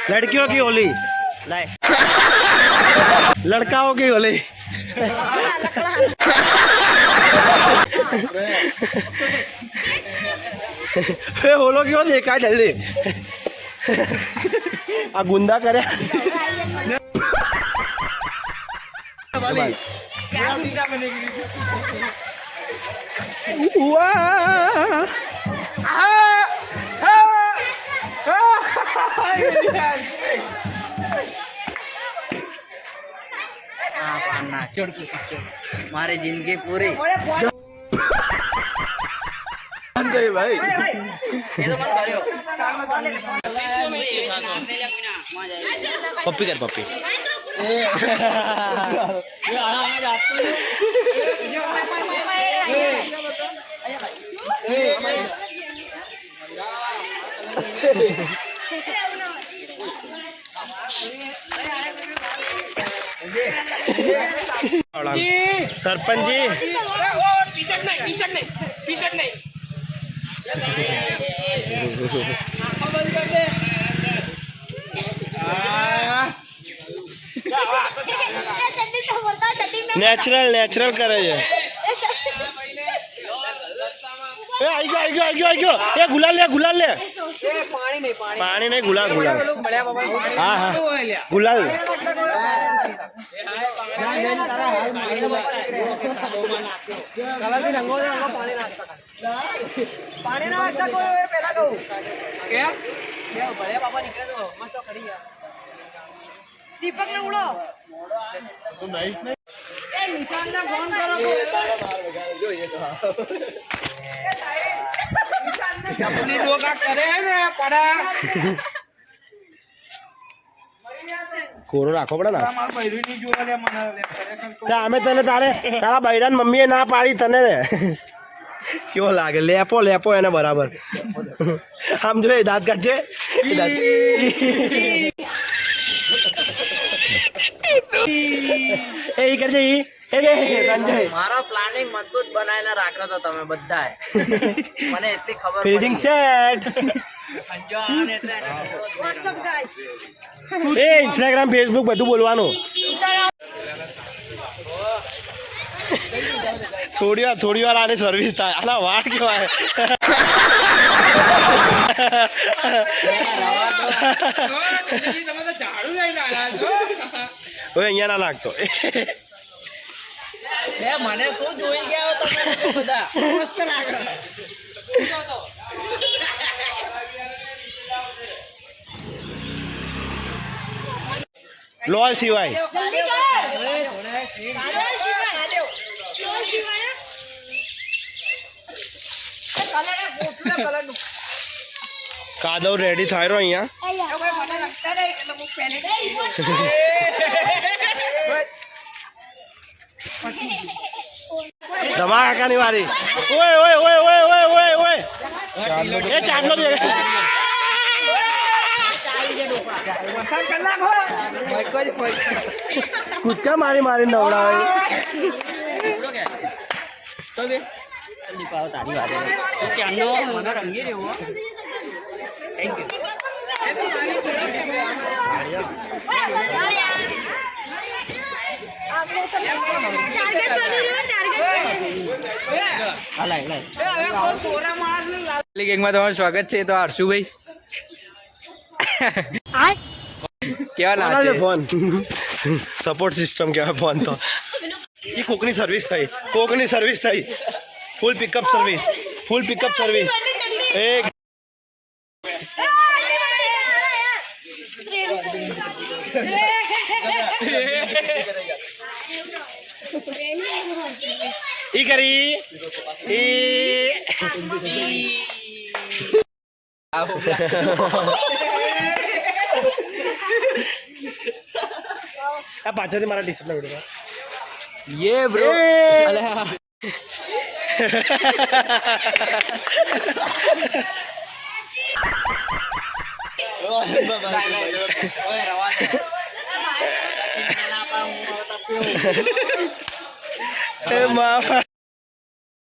लड़कियों की होली लड़काओं की होली होलो क्यों देखा जल्दी आ गुंदा करे મારી જિંદગી પૂરી भाई पप्पी कर पप्पी सरपंच जी टी-शर्ट नहीं नेचुरल करे है आई गयो ये गुलाल ले पानी नहीं गुलाल हाँ हाँ गुलाल पानी ना आता कोई पहला कहूं क्या क्या बड़े पापा निकले तो मस्त खड़ी है दीपक ने उड़ो तो नाइस नहीं ए निशान ना फोन करो जो ये तो अपनी लोगा करे है ना पड़ा कोरो राखो पड़े ना અમે તને તારા બૈરાન મમ્મીએ ના પાડી તને રે કેવો લાગે લેપો એને બરાબર આમ જો દાંત કાઢજે એ કરજે સંજય મારો પ્લાનિંગ મજબૂત બનાવીને રાખો તો તમે બધાએ મને એટલી ખબર ફિલ્ડિંગ સેટ અંજાન એટલે व्हाट्सएप गाइस એ ઇન્સ્ટાગ્રામ ફેસબુક બધું બોલવાનું થોડી વાર આની સર્વિસ થાય આના વાટ કેવાય ઓય અહીંયા ના લાગતો મને શું જોઈ ગયા હો તમે બધા मस्त लागे લોલ સિવાય जल्दी कर કાદવ રેડી થાય રહ્યો અહીંયા ધમા કાકાની વારી ઓય એ ચાંદલો દે કૂદકા મારી નવડાવે તો બે જલ્દી પાવ તારી વાત તો ક્યાંનો મને રંગી રહ્યો થેન્ક યુ ગેંગમાં તમારું સ્વાગત છે તો હર્ષુભાઈ કેવા લાગે ફોન સપોર્ટ સિસ્ટમ કહેવાય ફોન તો એ કોકની સર્વિસ થઈ ફૂલ પિકઅપ સર્વિસ એક ઈ કરી આ પાછળથી મારા ટી-શર્ટ ના વિડિયો ये ब्रो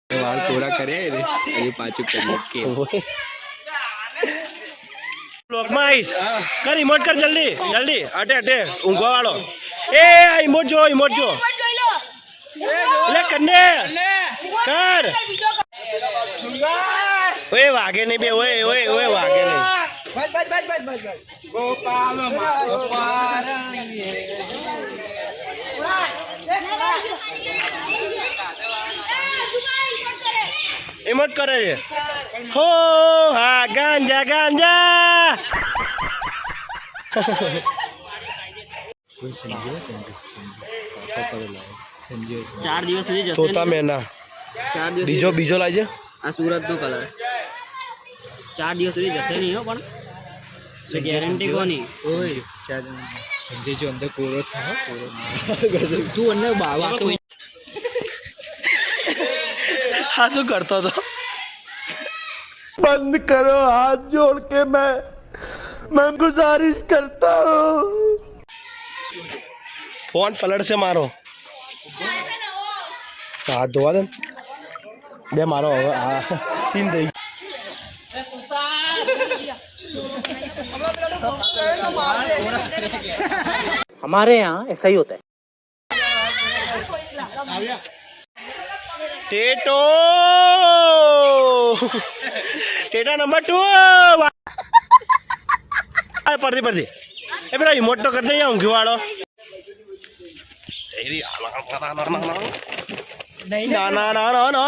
वाल पूरा करे ये पाचू कर के બ્લોકમાં આવીશ કર ઇમોટ કર જલ્દી જલ્દી અટે અટે ઊંઘવા વાળો એ આ ઇમોટ જો એટલે કન્ને કર ઓય વાગે નહીં બે ઓય વાગે નહીં ઇમોટ કરે છે હો હા ગાંજા 4 દિવસ સુધી જશે તોતા મેના 4 દિવસ બીજો લાવજે આ સુરતનો કલર 4 દિવસ સુધી જશે નહીં હો પણ ગેરંટી કોની ઓય શાયદ સંજય જો અંદર કોરો था कोरो તું અંદર બાવા તો હા શું કરતો હતો બંધ કરો હાથ જોડ કે मैं गुजारिश करता हूँ फोन पलट से मारो हाथ धोवा दे બે મારો હવે આ સીન થઈ हमारे यहाँ ऐसा ही होता है टेटो टेटा नंबर 2 પડતી એ પેલા ઇમોટ તો કરી દઈએ ઊંઘી વાળો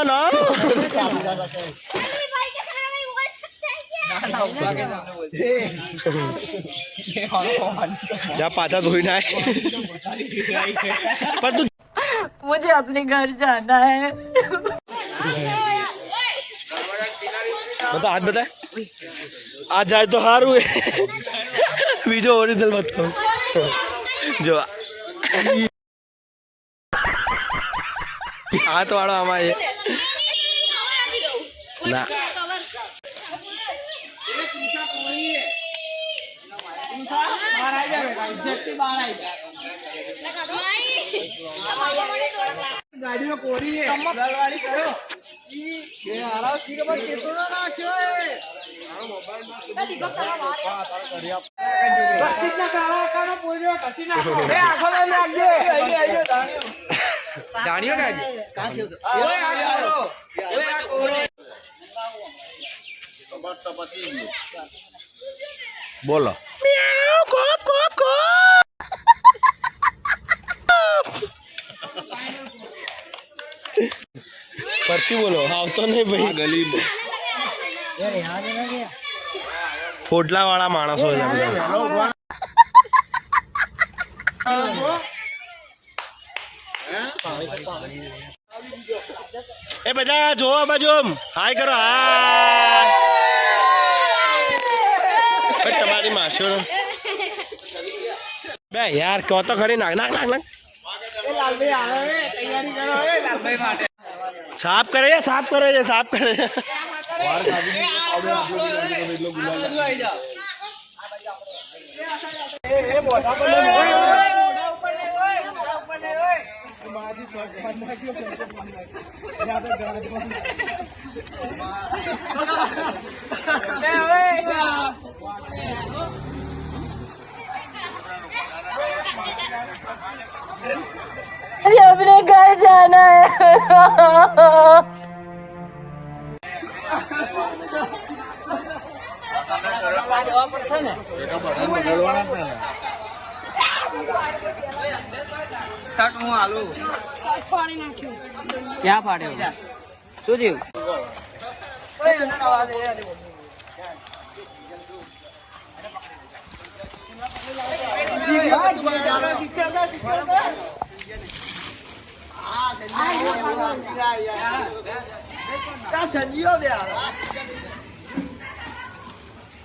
ના જા પાછા ધોઈ નાય પણ તું मुझे अपने घर जाना है બતા હાથ બતા આ જાય તો સારું બીજો ઓરિજિનલ બતાવ જો હાથ વાળો આમાં છે ના ગાડીમાં કોરી છે વાળી કરો એ આરા સી ખબર કેટલો ના નાખ્યો એ કસીના કાળા કાનો પોર્યો કસીના એ આખો લઈ લાગજે આઈ દાણીઓ કાઢી ઓય આ કોરો ઓય આ કોરો બોલો પરથી બોલો આવતો નહીં ભાઈ ગલીમાં પોટલા વાળા માણસો છે બધા એ બધા જોવો બાજુ હાય કરો હાય તમારી માશો બે યાર કહો તો ખરી નાખ સાફ કરે છે मुझे अपने घर जाना है ક્યાં ફાડ્યો શું થયું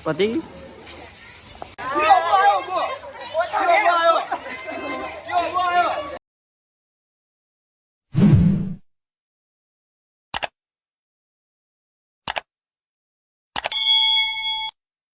પતિ